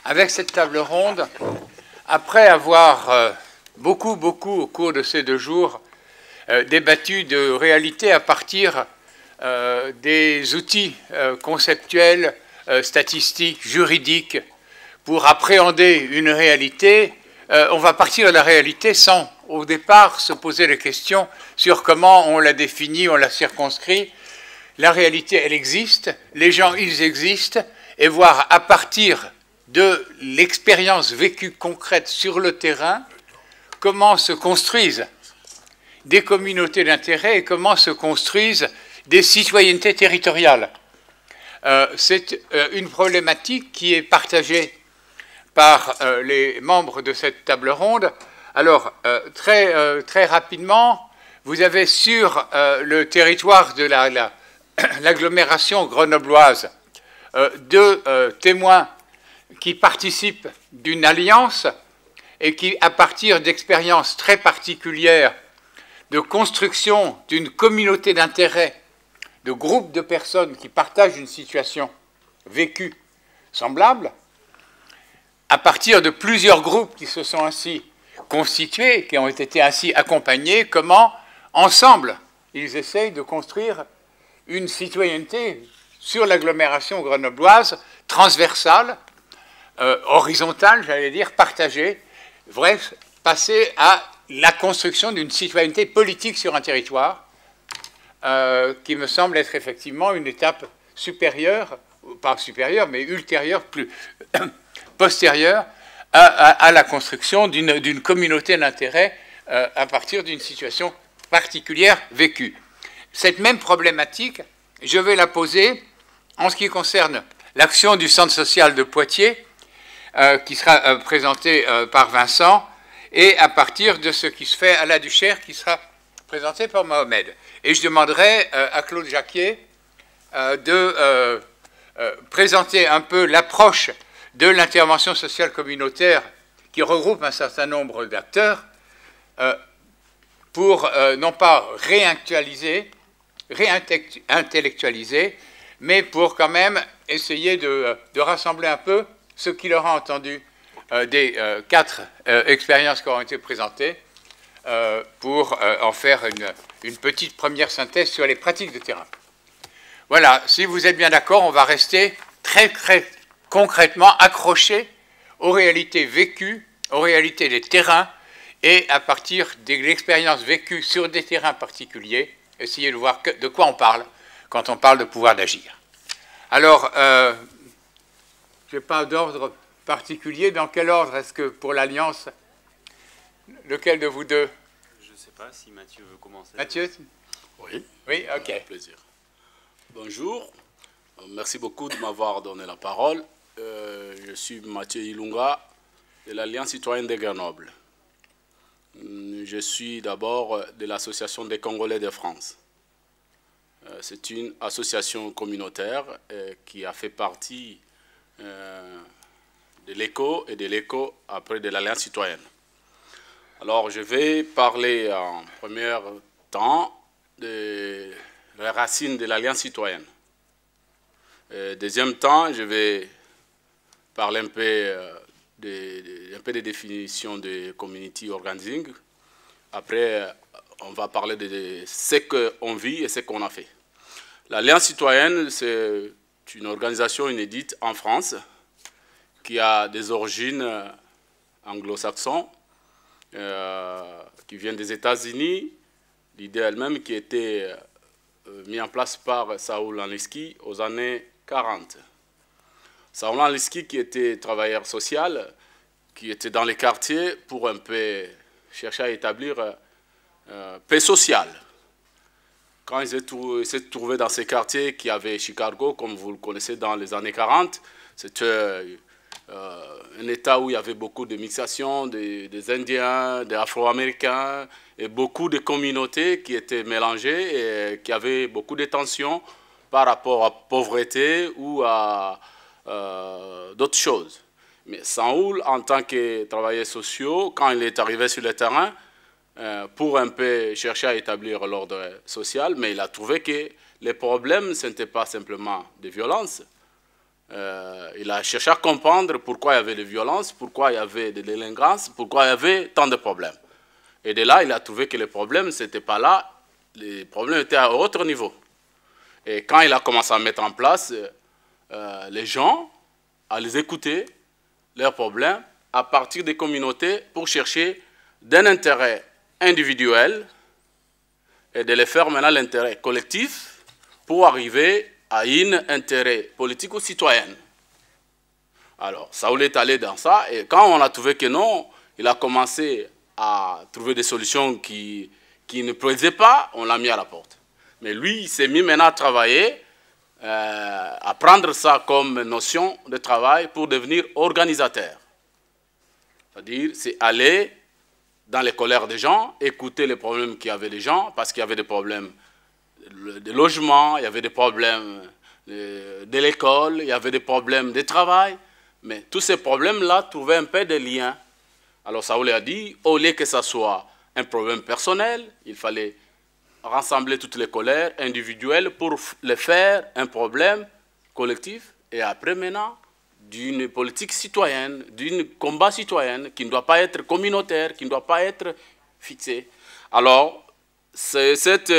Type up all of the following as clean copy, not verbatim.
avec cette table ronde, après avoir beaucoup au cours de ces 2 jours débattu de réalité à partir des outils conceptuels, statistiques, juridiques, pour appréhender une réalité, on va partir de la réalité sans, au départ, se poser la question sur comment on la définit, on la circonscrit. La réalité, elle existe, les gens, ils existent, et voir à partir de l'expérience vécue concrète sur le terrain, comment se construisent des communautés d'intérêt et comment se construisent des citoyennetés territoriales. C'est une problématique qui est partagée par les membres de cette table ronde. Alors, très rapidement, vous avez sur le territoire de l'agglomération grenobloise 2 témoins qui participent d'une alliance et qui, à partir d'expériences très particulières de construction d'une communauté d'intérêt, de groupes de personnes qui partagent une situation vécue semblable, à partir de plusieurs groupes qui se sont ainsi constitués, qui ont été ainsi accompagnés, comment, ensemble, ils essayent de construire une citoyenneté sur l'agglomération grenobloise, transversale, horizontale, j'allais dire, partagée, bref, passer à la construction d'une citoyenneté politique sur un territoire, qui me semble être effectivement une étape supérieure, pas supérieure, mais ultérieure, plus postérieure à la construction d'une communauté d'intérêt à partir d'une situation particulière vécue. Cette même problématique, je vais la poser en ce qui concerne l'action du Centre social de Poitiers, qui sera présenté par Vincent, et à partir de ce qui se fait à la Duchère, qui sera présenté par Mohamed. Et je demanderai à Claude Jacquier de présenter un peu l'approche de l'intervention sociale communautaire qui regroupe un certain nombre d'acteurs pour non pas réintellectualiser, mais pour quand même essayer de rassembler un peu ce qu'il aura entendu des 4 expériences qui auront été présentées pour en faire une petite première synthèse sur les pratiques de terrain. Voilà, si vous êtes bien d'accord, on va rester très concrètement accroché aux réalités vécues, aux réalités des terrains, et à partir de l'expérience vécue sur des terrains particuliers, essayer de voir de quoi on parle quand on parle de pouvoir d'agir. Alors, je n'ai pas d'ordre particulier. Dans quel ordre est-ce que pour l'Alliance, lequel de vous deux? Je ne sais pas si Mathieu veut commencer. Mathieu? Oui. Oui, ok. Avec plaisir. Bonjour. Merci beaucoup de m'avoir donné la parole. Je suis Mathieu Ilunga de l'Alliance citoyenne de Grenoble. Je suis d'abord de l'Association des Congolais de France. C'est une association communautaire qui a fait partie de l'ECO et de l'ECO après de l'Alliance citoyenne. Alors je vais parler en premier temps de la racine de l'Alliance citoyenne. Deuxième temps, je vais parler un peu des définitions de community organizing. Après, on va parler de ce qu'on vit et ce qu'on a fait. L'Alliance citoyenne, c'est une organisation inédite en France qui a des origines anglo-saxonnes, qui vient des États-Unis. L'idée elle-même qui a été mise en place par Saul Alinsky aux années 40. Saul Alinsky qui était travailleur social, qui était dans les quartiers pour un peu chercher à établir paix sociale. Quand ils s'est trouvé dans ces quartiers qui avaient Chicago, comme vous le connaissez dans les années 40, c'était un État où il y avait beaucoup de mixation des Indiens, des Afro-Américains, et beaucoup de communautés qui étaient mélangées et qui avaient beaucoup de tensions par rapport à la pauvreté ou à d'autres choses. Mais Saoul, en tant que travailleur social, quand il est arrivé sur le terrain, pour un peu chercher à établir l'ordre social, mais il a trouvé que les problèmes, ce n'était pas simplement des violences, il a cherché à comprendre pourquoi il y avait des violences, pourquoi il y avait des délinquances, pourquoi il y avait tant de problèmes. Et de là, il a trouvé que les problèmes, ce n'était pas là, les problèmes étaient à autre niveau. Et quand il a commencé à mettre en place les gens, à les écouter, leurs problèmes, à partir des communautés pour chercher d'un intérêt individuel et de les faire maintenant l'intérêt collectif pour arriver à un intérêt politique ou citoyen. Alors, Saoul est allé dans ça, et quand on a trouvé que non, il a commencé à trouver des solutions qui ne plaisaient pas, on l'a mis à la porte. Mais lui, il s'est mis maintenant à travailler, à prendre ça comme notion de travail pour devenir organisateur. C'est-à-dire, c'est aller dans les colères des gens, écouter les problèmes qu'il y avait des gens, parce qu'il y avait des problèmes de logement, il y avait des problèmes de l'école, il y avait des problèmes de travail, mais tous ces problèmes-là trouvaient un peu de lien. Alors Saoul a dit, au lieu que ça soit un problème personnel, il fallait rassembler toutes les colères individuelles pour les faire un problème collectif, et après maintenant, d'une politique citoyenne, d'un combat citoyen qui ne doit pas être communautaire, qui ne doit pas être fixé. Alors, cette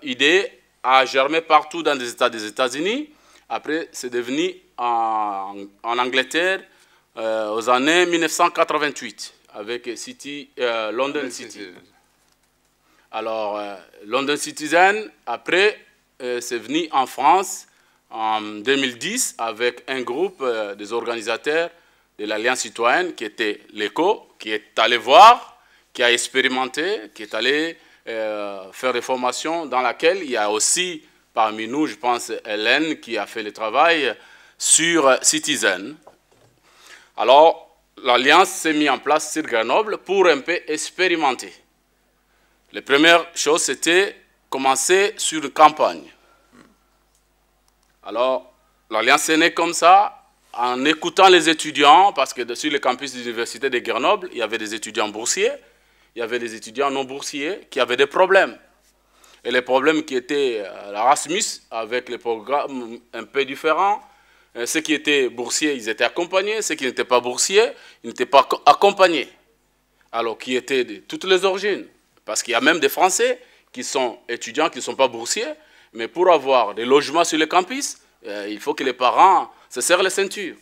idée a germé partout dans les États des États-Unis. Après, c'est devenu en Angleterre aux années 1988 avec London City. Alors, London Citizen, après, c'est venu en France en 2010 avec un groupe des organisateurs de l'Alliance citoyenne qui était l'ECO, qui est allé voir, qui a expérimenté, qui est allé faire des formations dans laquelle il y a aussi parmi nous, je pense, Hélène qui a fait le travail sur Citizen. Alors, l'Alliance s'est mise en place sur Grenoble pour un peu expérimenter. La première chose, c'était commencer sur une campagne. Alors, l'Alliance est née comme ça, en écoutant les étudiants, parce que sur le campus de l'Université de Grenoble, il y avait des étudiants boursiers, il y avait des étudiants non boursiers qui avaient des problèmes. Et les problèmes qui étaient à l'Erasmus, avec les programmes un peu différents, ceux qui étaient boursiers, ils étaient accompagnés, ceux qui n'étaient pas boursiers, ils n'étaient pas accompagnés. Alors, qui étaient de toutes les origines. Parce qu'il y a même des Français qui sont étudiants, qui ne sont pas boursiers, mais pour avoir des logements sur le campus, il faut que les parents se serrent les ceintures.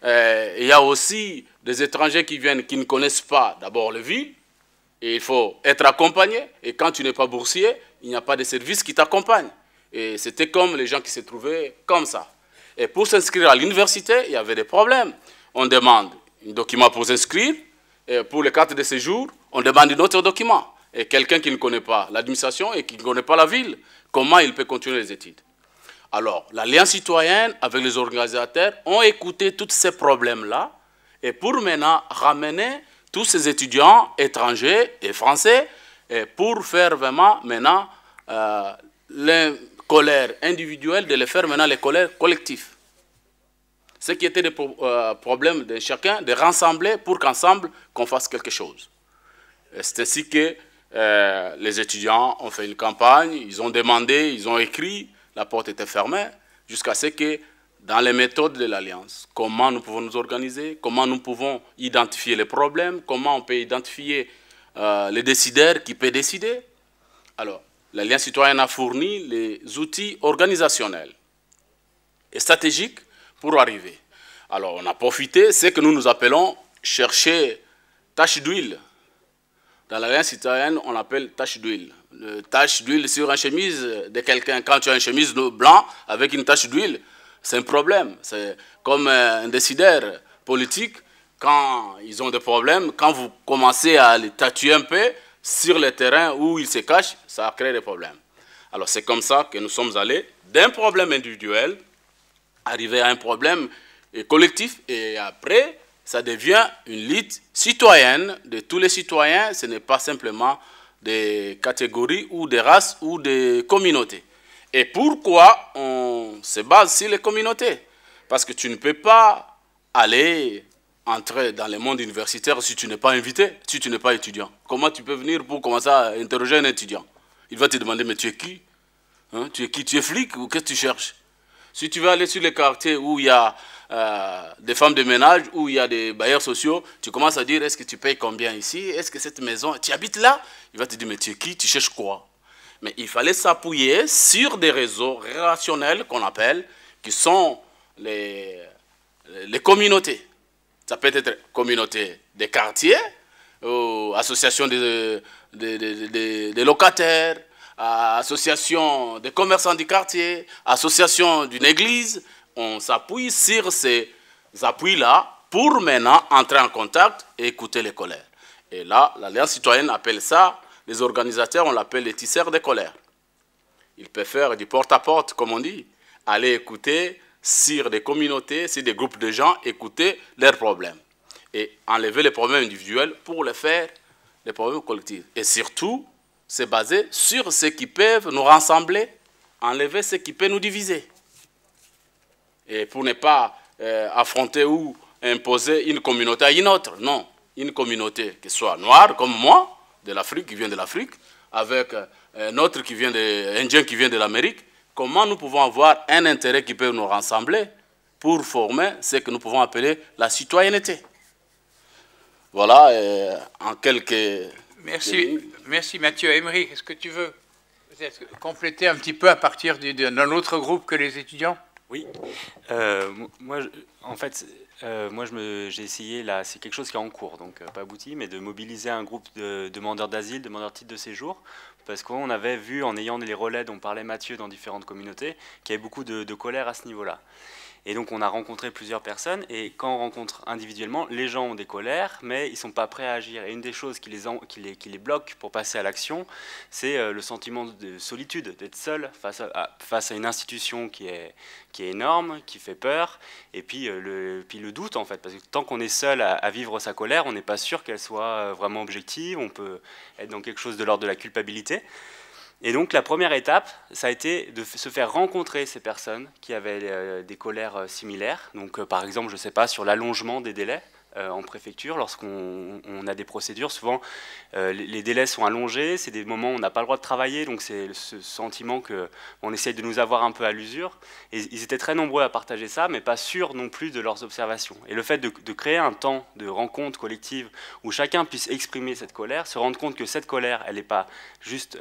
Il y a aussi des étrangers qui viennent, qui ne connaissent pas d'abord les villes, et il faut être accompagné, et quand tu n'es pas boursier, il n'y a pas de service qui t'accompagne. Et c'était comme les gens qui se trouvaient comme ça. Et pour s'inscrire à l'université, il y avait des problèmes. On demande un document pour s'inscrire, et pour les cartes de séjour, on demande un autre document. Et quelqu'un qui ne connaît pas l'administration et qui ne connaît pas la ville, comment il peut continuer les études? Alors, l'Alliance citoyenne, avec les organisateurs, ont écouté tous ces problèmes-là, et pour maintenant ramener tous ces étudiants étrangers et français, et pour faire vraiment maintenant les colères individuelles, de les faire maintenant les colères collectives. Ce qui était des problèmes de chacun, de rassembler pour qu'ensemble, qu'on fasse quelque chose. C'est ainsi que les étudiants ont fait une campagne, ils ont demandé, ils ont écrit, la porte était fermée, jusqu'à ce que, dans les méthodes de l'Alliance, comment nous pouvons nous organiser, comment nous pouvons identifier les problèmes, comment on peut identifier les décideurs qui peuvent décider. Alors, l'Alliance citoyenne a fourni les outils organisationnels et stratégiques pour arriver. Alors, on a profité, ce que nous appelons chercher tache d'huile. Dans l'Alliance citoyenne, on appelle tache d'huile. Tache d'huile sur une chemise de quelqu'un. Quand tu as une chemise blanche avec une tache d'huile, c'est un problème. C'est comme un décideur politique, quand ils ont des problèmes, quand vous commencez à les tatouer un peu sur le terrain où ils se cachent, ça crée des problèmes. Alors c'est comme ça que nous sommes allés d'un problème individuel, arriver à un problème collectif, et après, ça devient une lutte citoyenne de tous les citoyens. Ce n'est pas simplement des catégories ou des races ou des communautés. Et pourquoi on se base sur les communautés? Parce que tu ne peux pas aller entrer dans le monde universitaire si tu n'es pas invité, si tu n'es pas étudiant. Comment tu peux venir pour commencer à interroger un étudiant? Il va te demander, mais tu es qui? Hein? Tu es qui? Tu es flic ou qu'est-ce que tu cherches? Si tu veux aller sur les quartiers où il y a des femmes de ménage, où il y a des bailleurs sociaux, tu commences à dire, est-ce que tu payes combien ici? Est-ce que cette maison, tu habites là? Il va te dire, mais tu es qui? Tu cherches quoi? Mais il fallait s'appuyer sur des réseaux relationnels qu'on appelle, qui sont les communautés. Ça peut être communauté des quartiers, ou association des locataires, association des commerçants du quartier, association d'une église. On s'appuie sur ces appuis-là pour maintenant entrer en contact et écouter les colères. Et là, l'Alliance citoyenne appelle ça, les organisateurs, on l'appelle les tisseurs de colère. Ils peuvent faire du porte-à-porte, comme on dit, aller écouter sur des communautés, sur des groupes de gens, écouter leurs problèmes. Et enlever les problèmes individuels pour les faire des problèmes collectifs. Et surtout, c'est basé sur ce qui peuvent nous rassembler, enlever ce qui peut nous diviser. Et pour ne pas affronter ou imposer une communauté à une autre. Non, une communauté qui soit noire, comme moi, de l'Afrique, qui vient de l'Afrique, avec un autre qui vient Indien qui vient de l'Amérique. Comment nous pouvons avoir un intérêt qui peut nous rassembler pour former ce que nous pouvons appeler la citoyenneté. Voilà, en quelques... Merci Mathieu. Emery, est-ce que tu veux peut-être compléter un petit peu à partir d'un autre groupe que les étudiants? Oui. Moi, en fait, j'ai essayé, là, c'est quelque chose qui est en cours, donc pas abouti, mais de mobiliser un groupe de demandeurs d'asile, demandeurs de titre de séjour, parce qu'on avait vu, en ayant les relais dont parlait Mathieu dans différentes communautés, qu'il y avait beaucoup de colère à ce niveau-là. Et donc on a rencontré plusieurs personnes, et quand on rencontre individuellement, les gens ont des colères, mais ils ne sont pas prêts à agir. Et une des choses qui les bloque pour passer à l'action, c'est le sentiment de solitude, d'être seul face à une institution qui est énorme, qui fait peur, et puis le doute en fait, parce que tant qu'on est seul à vivre sa colère, on n'est pas sûr qu'elle soit vraiment objective, on peut être dans quelque chose de l'ordre de la culpabilité. Et donc la première étape, ça a été de se faire rencontrer ces personnes qui avaient des colères similaires. Donc par exemple, je ne sais pas, sur l'allongement des délais en préfecture, lorsqu'on a des procédures, souvent les délais sont allongés, c'est des moments où on n'a pas le droit de travailler, donc c'est ce sentiment qu'on essaye de nous avoir un peu à l'usure. Et ils étaient très nombreux à partager ça, mais pas sûrs non plus de leurs observations. Et le fait de créer un temps de rencontre collective où chacun puisse exprimer cette colère, se rendre compte que cette colère, elle n'est pas juste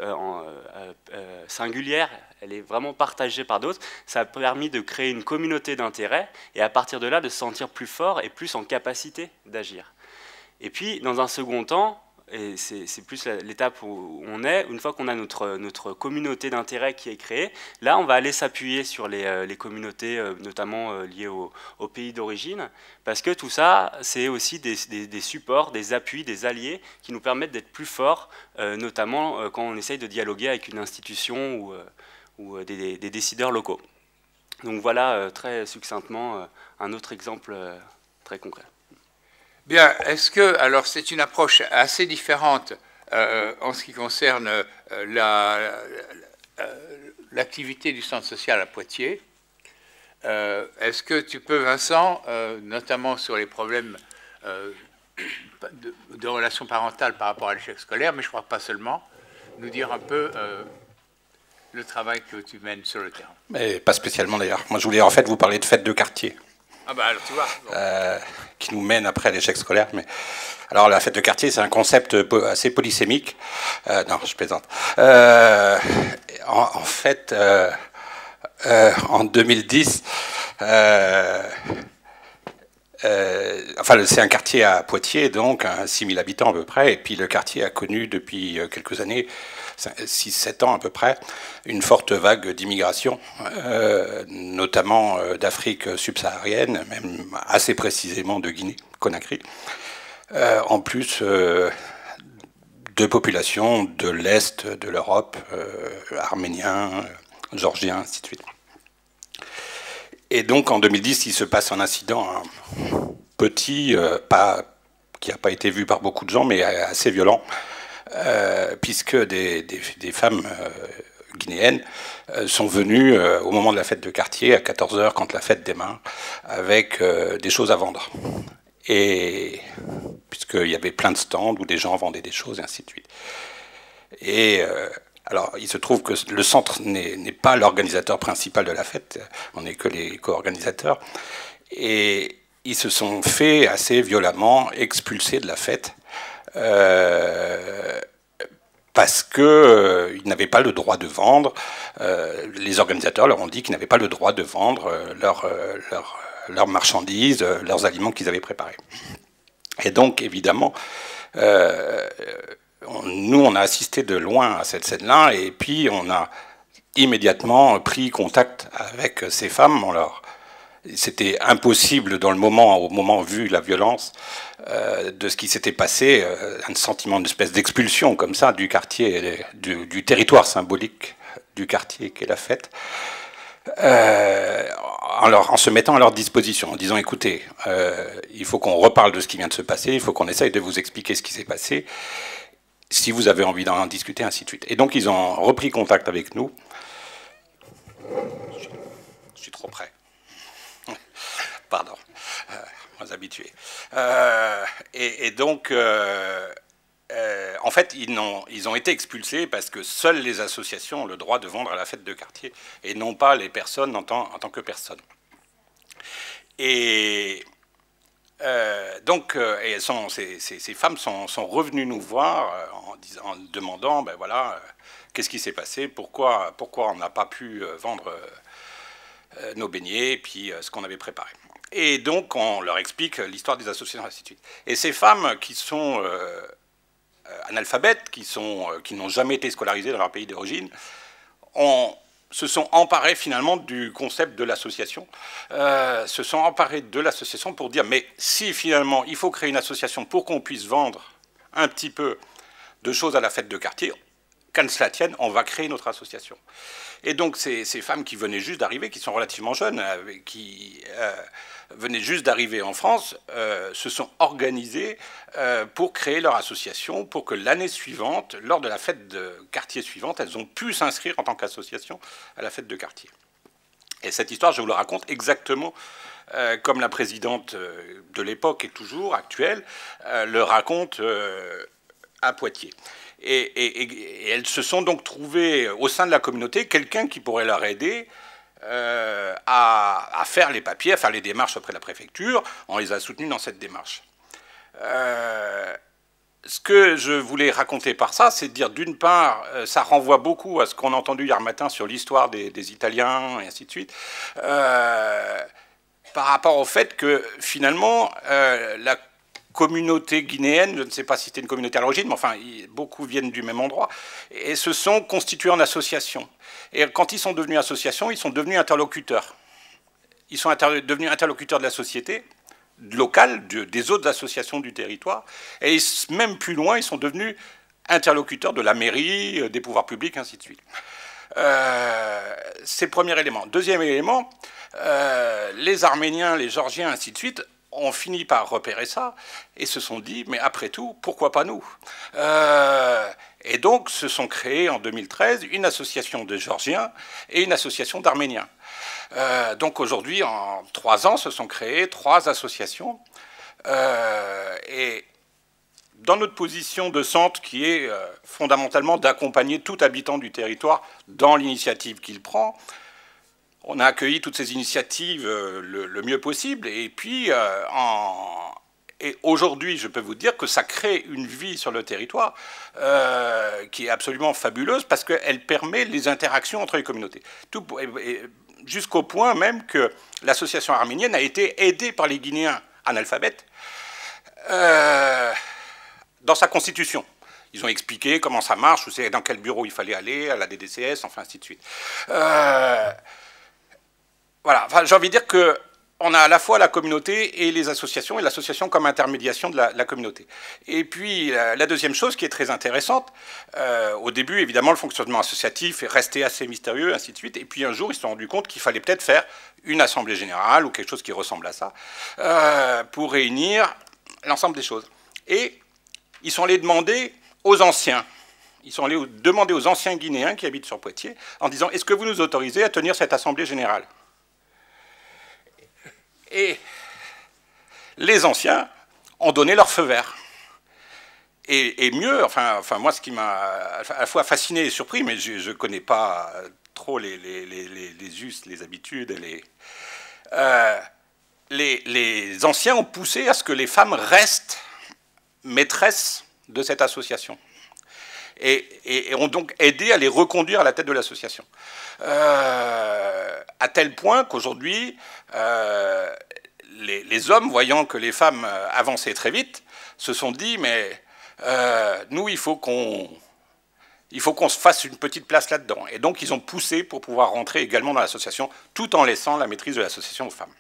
singulière, elle est vraiment partagée par d'autres, ça a permis de créer une communauté d'intérêt et à partir de là de se sentir plus fort et plus en capacité d'agir. Et puis dans un second temps, et c'est plus l'étape où on est, une fois qu'on a notre communauté d'intérêt qui est créée, là on va aller s'appuyer sur les communautés notamment liées au pays d'origine, parce que tout ça c'est aussi des supports, des appuis, des alliés qui nous permettent d'être plus forts, notamment quand on essaye de dialoguer avec une institution ou des décideurs locaux. Donc voilà très succinctement un autre exemple très concret. Bien, est-ce que, alors c'est une approche assez différente en ce qui concerne l'activité du centre social à Poitiers. Est-ce que tu peux, Vincent, notamment sur les problèmes de relations parentales par rapport à l'échec scolaire, mais je crois pas seulement, nous dire un peu le travail que tu mènes sur le terrain? Mais pas spécialement d'ailleurs. Moi je voulais en fait vous parler de fêtes de quartier. Ah bah alors tu vois. Qui nous mène après l'échec scolaire. Mais alors la fête de quartier, c'est un concept assez polysémique. Non, je plaisante. En fait, en 2010, enfin c'est un quartier à Poitiers, donc 6000 habitants à peu près, et puis le quartier a connu depuis quelques années, 6-7 ans à peu près, une forte vague d'immigration, notamment d'Afrique subsaharienne, même assez précisément de Guinée-Conakry, en plus de populations de l'Est de l'Europe, arméniens, géorgiens, ainsi de suite. Et donc en 2010, il se passe un incident petit, qui n'a pas été vu par beaucoup de gens, mais assez violent, puisque des femmes guinéennes sont venues au moment de la fête de quartier, à 14h, quand la fête démarre, avec des choses à vendre. Et puisqu'il y avait plein de stands où des gens vendaient des choses, et ainsi de suite. Et Alors, il se trouve que le centre n'est pas l'organisateur principal de la fête, on n'est que les co-organisateurs, et ils se sont fait assez violemment expulser de la fête, parce qu'ils n'avaient pas le droit de vendre, les organisateurs leur ont dit qu'ils n'avaient pas le droit de vendre leurs marchandises, leurs aliments qu'ils avaient préparés. Et donc, évidemment, nous, on a assisté de loin à cette scène-là, et puis on a immédiatement pris contact avec ces femmes. C'était impossible au moment vu la violence de ce qui s'était passé, un sentiment d'espèce d'expulsion comme ça du quartier, du territoire symbolique du quartier qu'est la fête, en se mettant à leur disposition, en disant écoutez, il faut qu'on reparle de ce qui vient de se passer, il faut qu'on essaye de vous expliquer ce qui s'est passé, si vous avez envie d'en discuter, ainsi de suite. Et donc ils ont repris contact avec nous. Je suis trop près. Pardon, moins habitué. Et donc, en fait, ils ont été expulsés parce que seules les associations ont le droit de vendre à la fête de quartier et non pas les personnes en tant que personnes. Et donc, ces femmes sont revenues nous voir en demandant, ben voilà, qu'est-ce qui s'est passé, pourquoi on n'a pas pu vendre nos beignets et puis ce qu'on avait préparé. Et donc, on leur explique l'histoire des associations, ainsi de suite. Et ces femmes qui sont analphabètes, qui n'ont jamais été scolarisées dans leur pays d'origine, se sont emparées finalement du concept de l'association, se sont emparées de l'association pour dire, mais si finalement il faut créer une association pour qu'on puisse vendre un petit peu de choses à la fête de quartier, qu'à cela tienne, on va créer notre association. Et donc ces femmes qui venaient juste d'arriver, qui sont relativement jeunes, qui venaient juste d'arriver en France, se sont organisées pour créer leur association, pour que l'année suivante, lors de la fête de quartier suivante, elles ont pu s'inscrire en tant qu'association à la fête de quartier. Et cette histoire, je vous la raconte exactement comme la présidente de l'époque et toujours actuelle le raconte à Poitiers. Et elles se sont donc trouvées au sein de la communauté quelqu'un qui pourrait leur aider à faire les papiers, à faire les démarches auprès de la préfecture. On les a soutenus dans cette démarche. Ce que je voulais raconter par ça, c'est de dire, d'une part, ça renvoie beaucoup à ce qu'on a entendu hier matin sur l'histoire des Italiens, et ainsi de suite, par rapport au fait que, finalement, la communauté guinéenne, je ne sais pas si c'était une communauté à l'origine, mais enfin, beaucoup viennent du même endroit, et se sont constitués en association. Et quand ils sont devenus associations, ils sont devenus interlocuteurs. Ils sont devenus interlocuteurs de la société locale, des autres associations du territoire, et même plus loin, ils sont devenus interlocuteurs de la mairie, des pouvoirs publics, ainsi de suite. C'est le premier élément. Deuxième élément, les Arméniens, les Géorgiens, ainsi de suite, ont fini par repérer ça et se sont dit, mais après tout, pourquoi pas nous ? Et donc se sont créés en 2013 une association de Géorgiens et une association d'Arméniens. Donc aujourd'hui, en 3 ans, se sont créées 3 associations. Et dans notre position de centre, qui est fondamentalement d'accompagner tout habitant du territoire dans l'initiative qu'il prend, on a accueilli toutes ces initiatives le mieux possible. Et puis, et aujourd'hui, je peux vous dire que ça crée une vie sur le territoire qui est absolument fabuleuse parce qu'elle permet les interactions entre les communautés. Jusqu'au point même que l'association arménienne a été aidée par les Guinéens analphabètes dans sa constitution. Ils ont expliqué comment ça marche, dans quel bureau il fallait aller, à la DDCS, enfin ainsi de suite. Voilà, enfin, j'ai envie de dire qu'on a à la fois la communauté et les associations, et l'association comme intermédiation de la communauté. Et puis, la deuxième chose qui est très intéressante, au début, évidemment, le fonctionnement associatif est resté assez mystérieux, ainsi de suite, et puis un jour, ils se sont rendus compte qu'il fallait peut-être faire une assemblée générale, ou quelque chose qui ressemble à ça, pour réunir l'ensemble des choses. Et ils sont allés demander aux anciens, ils sont allés demander aux anciens Guinéens qui habitent sur Poitiers, en disant, est-ce que vous nous autorisez à tenir cette assemblée générale ? Et les anciens ont donné leur feu vert. et mieux, enfin, moi, ce qui m'a à la fois fasciné et surpris, mais je ne connais pas trop les us, les habitudes, les anciens ont poussé à ce que les femmes restent maîtresses de cette association et ont donc aidé à les reconduire à la tête de l'association. À tel point qu'aujourd'hui, les hommes, voyant que les femmes avançaient très vite, se sont dit, mais nous, il faut qu'on se fasse une petite place là-dedans. Et donc, ils ont poussé pour pouvoir rentrer également dans l'association, tout en laissant la maîtrise de l'association aux femmes.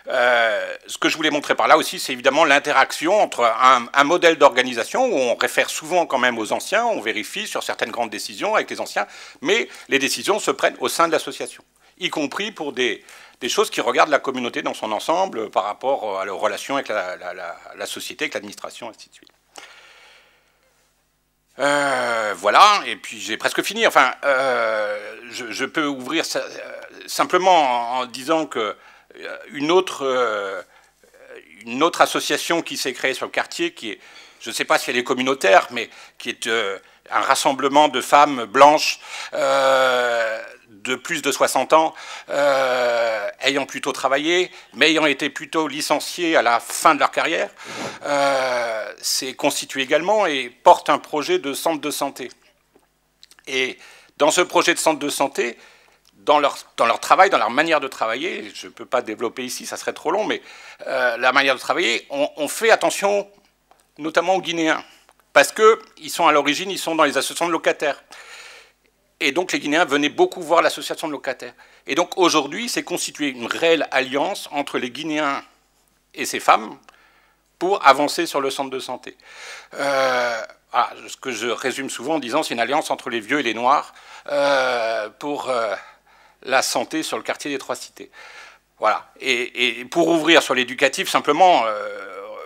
Ce que je voulais montrer par là aussi, c'est évidemment l'interaction entre un modèle d'organisation où on réfère souvent quand même aux anciens, on vérifie sur certaines grandes décisions avec les anciens, mais les décisions se prennent au sein de l'association, y compris pour des choses qui regardent la communauté dans son ensemble par rapport à leurs relations avec la société, avec l'administration, ainsi de suite. Voilà, et puis j'ai presque fini. Enfin, je peux ouvrir simplement en disant que une autre association qui s'est créée sur le quartier, qui est, je ne sais pas si elle est communautaire, mais qui est un rassemblement de femmes blanches de plus de 60 ans, ayant plutôt travaillé, mais ayant été plutôt licenciées à la fin de leur carrière, s'est constituée également et porte un projet de centre de santé. Et dans ce projet de centre de santé, dans leur travail, dans leur manière de travailler, je ne peux pas développer ici, ça serait trop long, mais la manière de travailler, on fait attention notamment aux Guinéens, parce qu'ils sont à l'origine, ils sont dans les associations de locataires. Et donc les Guinéens venaient beaucoup voir l'association de locataires. Et donc aujourd'hui, c'est constitué une réelle alliance entre les Guinéens et ces femmes pour avancer sur le centre de santé. Ce que je résume souvent en disant, c'est une alliance entre les vieux et les noirs pour la santé sur le quartier des Trois Cités. Voilà. Et pour ouvrir sur l'éducatif, simplement,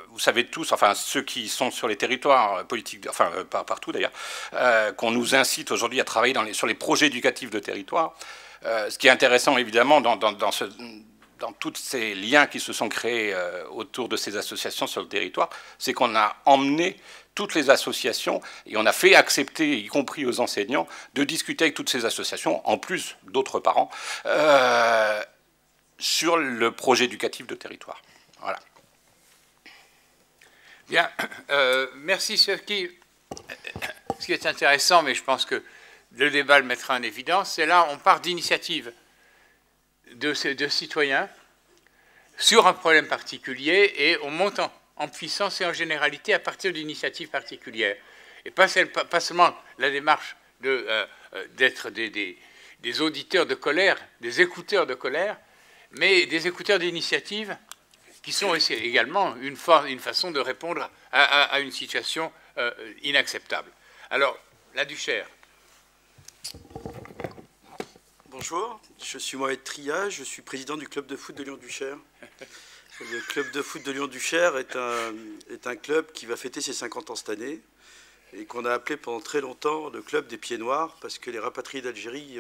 vous savez tous, enfin ceux qui sont sur les territoires politiques, enfin pas partout d'ailleurs, qu'on nous incite aujourd'hui à travailler sur les projets éducatifs de territoire. Ce qui est intéressant évidemment dans tous ces liens qui se sont créés autour de ces associations sur le territoire, c'est qu'on a emmené toutes les associations et on a fait accepter, y compris aux enseignants, de discuter avec toutes ces associations, en plus d'autres parents, sur le projet éducatif de territoire. Voilà. Bien, merci. Ce qui est intéressant, mais je pense que le débat le mettra en évidence, c'est là on part d'initiatives de citoyens sur un problème particulier et on monte en puissance et en généralité à partir d'initiatives particulières. Et pas seulement la démarche d'être des auditeurs de colère, des écouteurs de colère, mais des écouteurs d'initiatives qui sont également une façon de répondre à une situation inacceptable. Alors, la Duchère. Bonjour, je suis Mohamed Tria, je suis président du club de foot de Lyon-Duchère. Le club de foot de Lyon-Duchère est un club qui va fêter ses 50 ans cette année et qu'on a appelé pendant très longtemps le club des pieds noirs parce que les rapatriés d'Algérie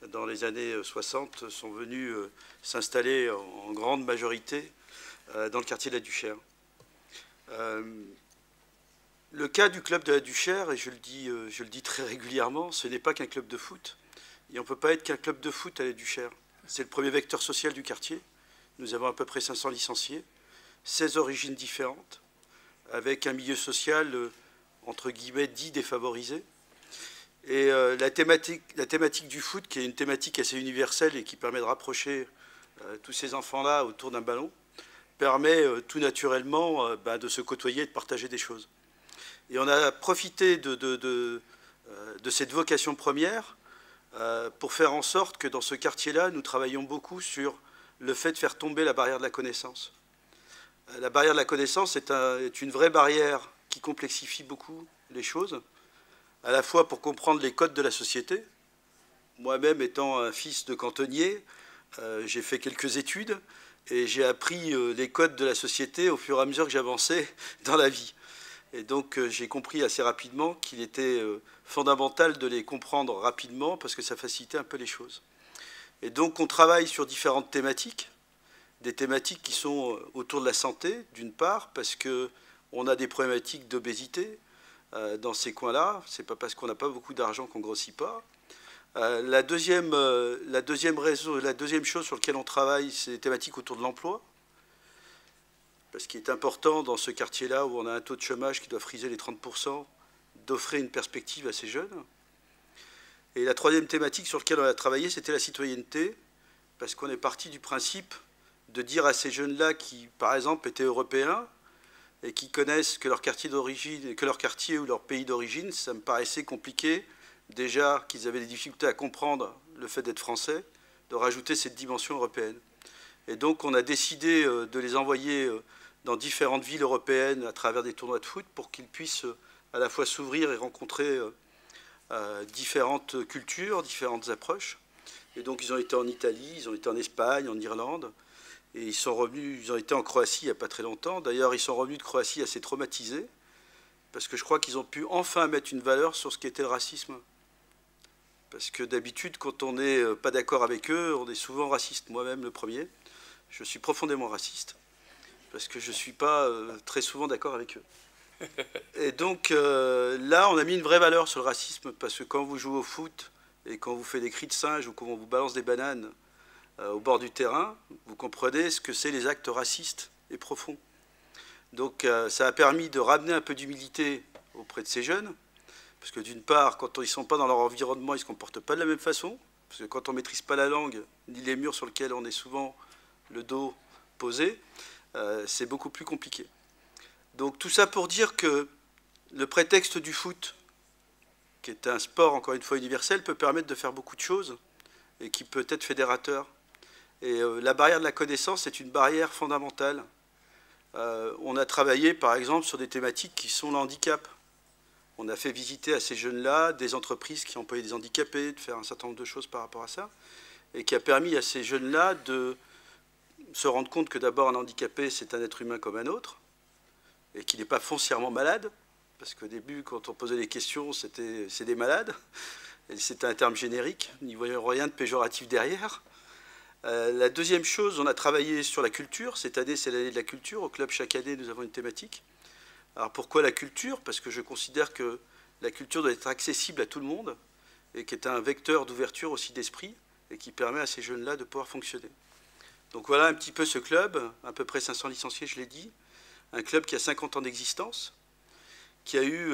dans les années 60 sont venus s'installer en grande majorité dans le quartier de la Duchère. Le cas du club de la Duchère, et je le dis très régulièrement, ce n'est pas qu'un club de foot. Et on ne peut pas être qu'un club de foot à la Duchère. C'est le premier vecteur social du quartier. Nous avons à peu près 500 licenciés, 16 origines différentes, avec un milieu social, entre guillemets, dit défavorisé. Et la thématique du foot, qui est une thématique assez universelle et qui permet de rapprocher tous ces enfants-là autour d'un ballon, permet tout naturellement de se côtoyer et de partager des choses. Et on a profité de cette vocation première pour faire en sorte que dans ce quartier-là, nous travaillons beaucoup sur le fait de faire tomber la barrière de la connaissance. La barrière de la connaissance est une vraie barrière qui complexifie beaucoup les choses, à la fois pour comprendre les codes de la société. Moi-même étant un fils de cantonnier, j'ai fait quelques études et j'ai appris les codes de la société au fur et à mesure que j'avançais dans la vie. Et donc j'ai compris assez rapidement qu'il était fondamental de les comprendre rapidement parce que ça facilitait un peu les choses. Et donc on travaille sur différentes thématiques, des thématiques qui sont autour de la santé, d'une part, parce qu'on on a des problématiques d'obésité dans ces coins-là. C'est pas parce qu'on n'a pas beaucoup d'argent qu'on grossit pas. La deuxième chose sur laquelle on travaille, c'est les thématiques autour de l'emploi. Parce qu'il est important dans ce quartier-là où on a un taux de chômage qui doit friser les 30%, d'offrir une perspective à ces jeunes. Et la troisième thématique sur laquelle on a travaillé, c'était la citoyenneté, parce qu'on est parti du principe de dire à ces jeunes-là qui, par exemple, étaient européens et qui connaissent que leur quartier d'origine, que leur quartier ou leur pays d'origine, ça me paraissait compliqué, déjà qu'ils avaient des difficultés à comprendre le fait d'être français, de rajouter cette dimension européenne. Et donc on a décidé de les envoyer dans différentes villes européennes à travers des tournois de foot pour qu'ils puissent à la fois s'ouvrir et rencontrer différentes cultures, différentes approches. Et donc ils ont été en Italie, ils ont été en Espagne, en Irlande, et ils sont revenus, ils ont été en Croatie il n'y a pas très longtemps. D'ailleurs, ils sont revenus de Croatie assez traumatisés, parce que je crois qu'ils ont pu enfin mettre une valeur sur ce qu'était le racisme. Parce que d'habitude, quand on n'est pas d'accord avec eux, on est souvent raciste. Moi-même, le premier, je suis profondément raciste, parce que je ne suis pas très souvent d'accord avec eux. Et donc là, on a mis une vraie valeur sur le racisme, parce que quand vous jouez au foot, et quand vous faites des cris de singe, ou quand on vous balance des bananes au bord du terrain, vous comprenez ce que c'est les actes racistes et profonds. Donc ça a permis de ramener un peu d'humilité auprès de ces jeunes, parce que d'une part, quand ils ne sont pas dans leur environnement, ils ne se comportent pas de la même façon, parce que quand on ne maîtrise pas la langue, ni les murs sur lesquels on est souvent le dos posé, c'est beaucoup plus compliqué. Donc tout ça pour dire que le prétexte du foot, qui est un sport, encore une fois, universel, peut permettre de faire beaucoup de choses, et qui peut être fédérateur. Et la barrière de la connaissance est une barrière fondamentale. On a travaillé, par exemple, sur des thématiques qui sont le handicap. On a fait visiter à ces jeunes-là des entreprises qui employaient des handicapés, de faire un certain nombre de choses par rapport à ça, et qui a permis à ces jeunes-là de se rendre compte que d'abord un handicapé, c'est un être humain comme un autre, et qu'il n'est pas foncièrement malade, parce qu'au début, quand on posait les questions, c'est des malades, et c'était un terme générique, n'y voyant rien de péjoratif derrière. La deuxième chose, on a travaillé sur la culture. Cette année, c'est l'année de la culture. Au club, chaque année, nous avons une thématique. Alors pourquoi la culture? Parce que je considère que la culture doit être accessible à tout le monde et qui est un vecteur d'ouverture aussi d'esprit et qui permet à ces jeunes-là de pouvoir fonctionner. Donc voilà un petit peu ce club, à peu près 500 licenciés, je l'ai dit. Un club qui a 50 ans d'existence, qui a eu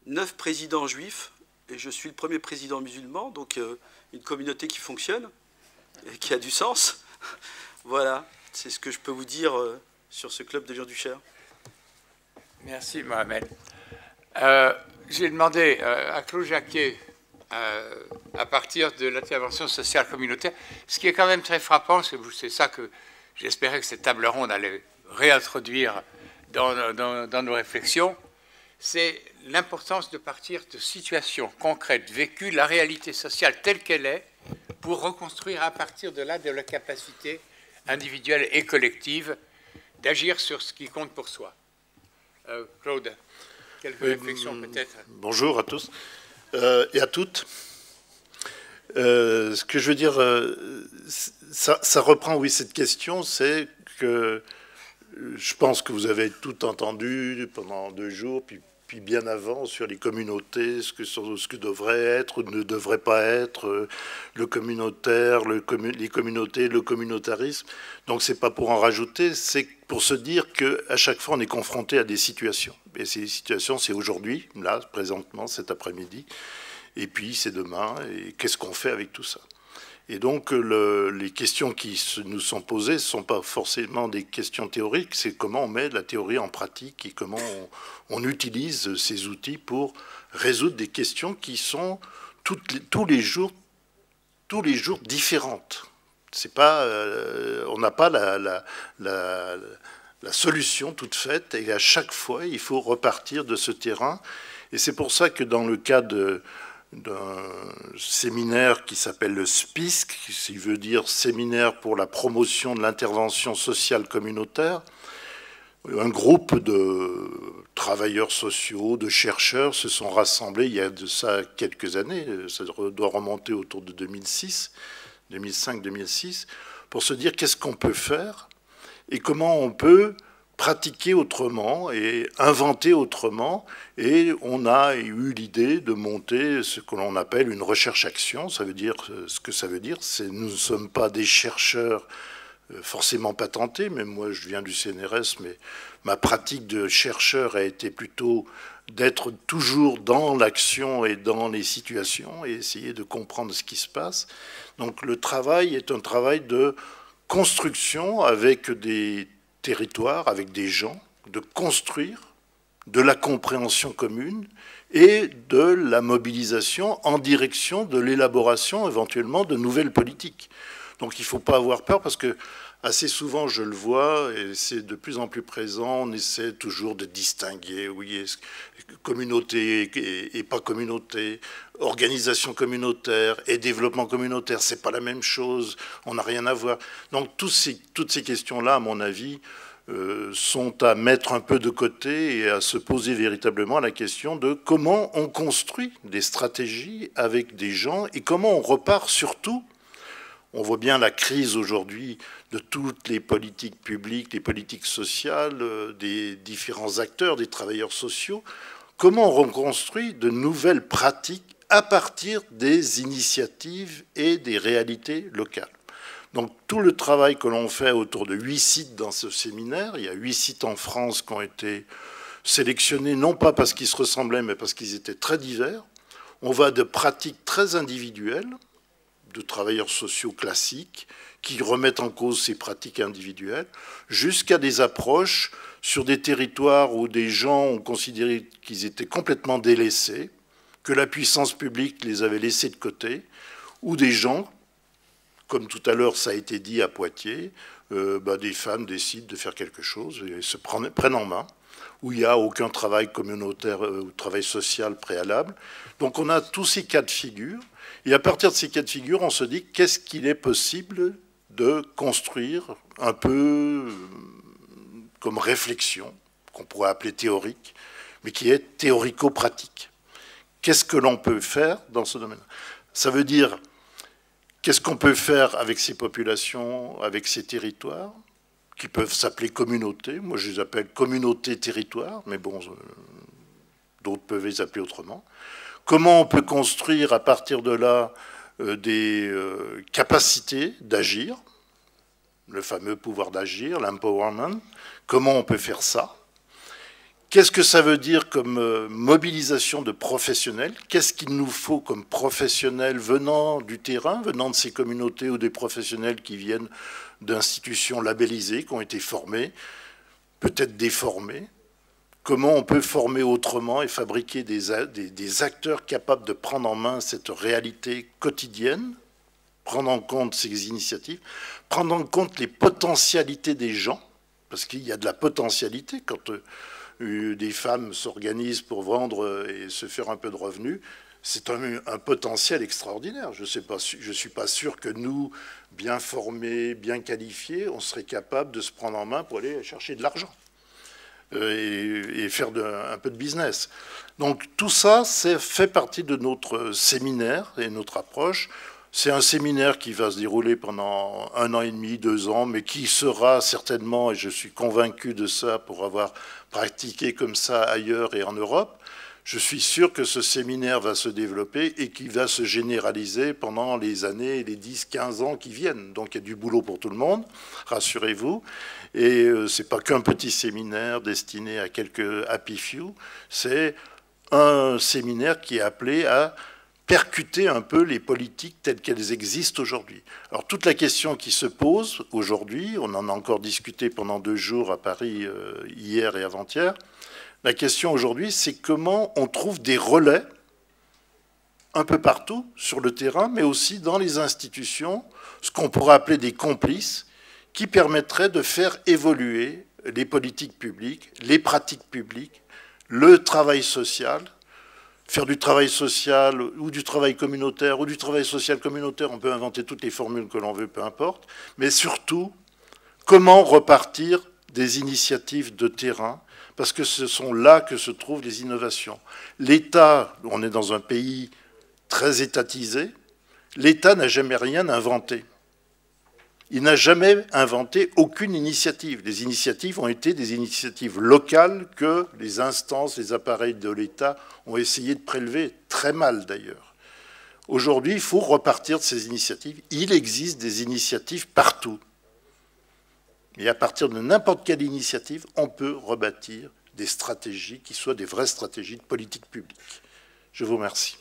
9 présidents juifs, et je suis le premier président musulman, donc une communauté qui fonctionne et qui a du sens. Voilà, c'est ce que je peux vous dire sur ce club de Lyon du Cher. Merci Mohamed. J'ai demandé à Claude Jacquier, à partir de l'intervention sociale communautaire, ce qui est quand même très frappant, c'est ça que j'espérais que cette table ronde allait réintroduire dans nos réflexions, c'est l'importance de partir de situations concrètes, vécues, la réalité sociale telle qu'elle est, pour reconstruire à partir de là de la capacité individuelle et collective d'agir sur ce qui compte pour soi. Claude, quelques réflexions peut-être. Bonjour à tous et à toutes. Ce que je veux dire, ça reprend, oui, cette question, c'est que je pense que vous avez tout entendu pendant 2 jours, puis bien avant, sur les communautés, ce que devrait être ou ne devrait pas être le communautaire, les communautés, le communautarisme. Donc c'est pas pour en rajouter, c'est pour se dire qu'à chaque fois on est confronté à des situations. Et ces situations, c'est aujourd'hui, là, présentement, cet après-midi, et puis c'est demain, et qu'est-ce qu'on fait avec tout ça? Et donc, les questions qui nous sont posées ne sont pas forcément des questions théoriques, c'est comment on met la théorie en pratique et comment on utilise ces outils pour résoudre des questions qui sont tous les jours différentes. C'est pas, on n'a pas la solution toute faite, et à chaque fois, il faut repartir de ce terrain. Et c'est pour ça que dans le cas d'un séminaire qui s'appelle le SPISC, qui veut dire Séminaire pour la promotion de l'intervention sociale communautaire, un groupe de travailleurs sociaux, de chercheurs se sont rassemblés il y a de ça quelques années, ça doit remonter autour de 2005-2006, pour se dire qu'est-ce qu'on peut faire et comment on peut pratiquer autrement et inventer autrement. Et on a eu l'idée de monter ce que l'on appelle une recherche-action. Ça veut dire, ce que ça veut dire, c'est nous ne sommes pas des chercheurs forcément patentés. Même moi, je viens du CNRS, mais ma pratique de chercheur a été plutôt d'être toujours dans l'action et dans les situations et essayer de comprendre ce qui se passe. Donc le travail est un travail de construction avec des territoires, avec des gens, de construire de la compréhension commune et de la mobilisation en direction de l'élaboration éventuellement de nouvelles politiques. Donc il ne faut pas avoir peur parce que assez souvent je le vois et c'est de plus en plus présent, on essaie toujours de distinguer, oui, communauté et pas communauté, organisation communautaire et développement communautaire, c'est pas la même chose, on n'a rien à voir. Donc toutes ces questions-là, à mon avis, sont à mettre un peu de côté et à se poser véritablement la question de comment on construit des stratégies avec des gens et comment on repart surtout. On voit bien la crise aujourd'hui de toutes les politiques publiques, les politiques sociales, des différents acteurs, des travailleurs sociaux. Comment on reconstruit de nouvelles pratiques à partir des initiatives et des réalités locales. Donc tout le travail que l'on fait autour de 8 sites dans ce séminaire, il y a 8 sites en France qui ont été sélectionnés, non pas parce qu'ils se ressemblaient, mais parce qu'ils étaient très divers. On va de pratiques très individuelles, de travailleurs sociaux classiques, qui remettent en cause ces pratiques individuelles, jusqu'à des approches sur des territoires où des gens ont considéré qu'ils étaient complètement délaissés, que la puissance publique les avait laissés de côté, ou des gens, comme tout à l'heure ça a été dit à Poitiers, des femmes décident de faire quelque chose et se prennent en main, où il n'y a aucun travail communautaire ou travail social préalable. Donc on a tous ces cas de figure, et à partir de ces cas de figure, on se dit qu'est-ce qu'il est possible de construire un peu comme réflexion, qu'on pourrait appeler théorique, mais qui est théorico-pratique. Qu'est-ce que l'on peut faire dans ce domaine? Ça veut dire, qu'est-ce qu'on peut faire avec ces populations, avec ces territoires, qui peuvent s'appeler communautés. Moi, je les appelle communautés-territoires, mais bon, d'autres peuvent les appeler autrement. Comment on peut construire à partir de là des capacités d'agir, le fameux pouvoir d'agir, l'empowerment. Comment on peut faire ça? Qu'est-ce que ça veut dire comme mobilisation de professionnels? Qu'est-ce qu'il nous faut comme professionnels venant du terrain, venant de ces communautés ou des professionnels qui viennent d'institutions labellisées, qui ont été formés, peut-être déformés? Comment on peut former autrement et fabriquer des acteurs capables de prendre en main cette réalité quotidienne, prendre en compte ces initiatives, prendre en compte les potentialités des gens, parce qu'il y a de la potentialité quand des femmes s'organisent pour vendre et se faire un peu de revenus, c'est un potentiel extraordinaire. Je ne suis pas sûr que nous, bien formés, bien qualifiés, on serait capable de se prendre en main pour aller chercher de l'argent et faire un peu de business. Donc tout ça, fait partie de notre séminaire et notre approche. C'est un séminaire qui va se dérouler pendant 1 an et demi, 2 ans, mais qui sera certainement, et je suis convaincu de ça pour avoir pratiqué comme ça ailleurs et en Europe, je suis sûr que ce séminaire va se développer et qu'il va se généraliser pendant les années, les 10, 15 ans qui viennent. Donc il y a du boulot pour tout le monde, rassurez-vous. Et ce n'est pas qu'un petit séminaire destiné à quelques happy few, c'est un séminaire qui est appelé à percuter un peu les politiques telles qu'elles existent aujourd'hui. Alors toute la question qui se pose aujourd'hui, on en a encore discuté pendant 2 jours à Paris hier et avant-hier, la question aujourd'hui c'est comment on trouve des relais un peu partout sur le terrain, mais aussi dans les institutions, ce qu'on pourrait appeler des complices, qui permettraient de faire évoluer les politiques publiques, les pratiques publiques, le travail social. Faire du travail social ou du travail communautaire ou du travail social communautaire, on peut inventer toutes les formules que l'on veut, peu importe. Mais surtout, comment repartir des initiatives de terrain, parce que ce sont là que se trouvent les innovations. L'État, on est dans un pays très étatisé, l'État n'a jamais rien inventé. il n'a jamais inventé aucune initiative. Les initiatives ont été des initiatives locales que les instances, les appareils de l'État ont essayé de prélever, très mal d'ailleurs. Aujourd'hui, il faut repartir de ces initiatives. Il existe des initiatives partout. Et à partir de n'importe quelle initiative, on peut rebâtir des stratégies qui soient des vraies stratégies de politique publique. Je vous remercie.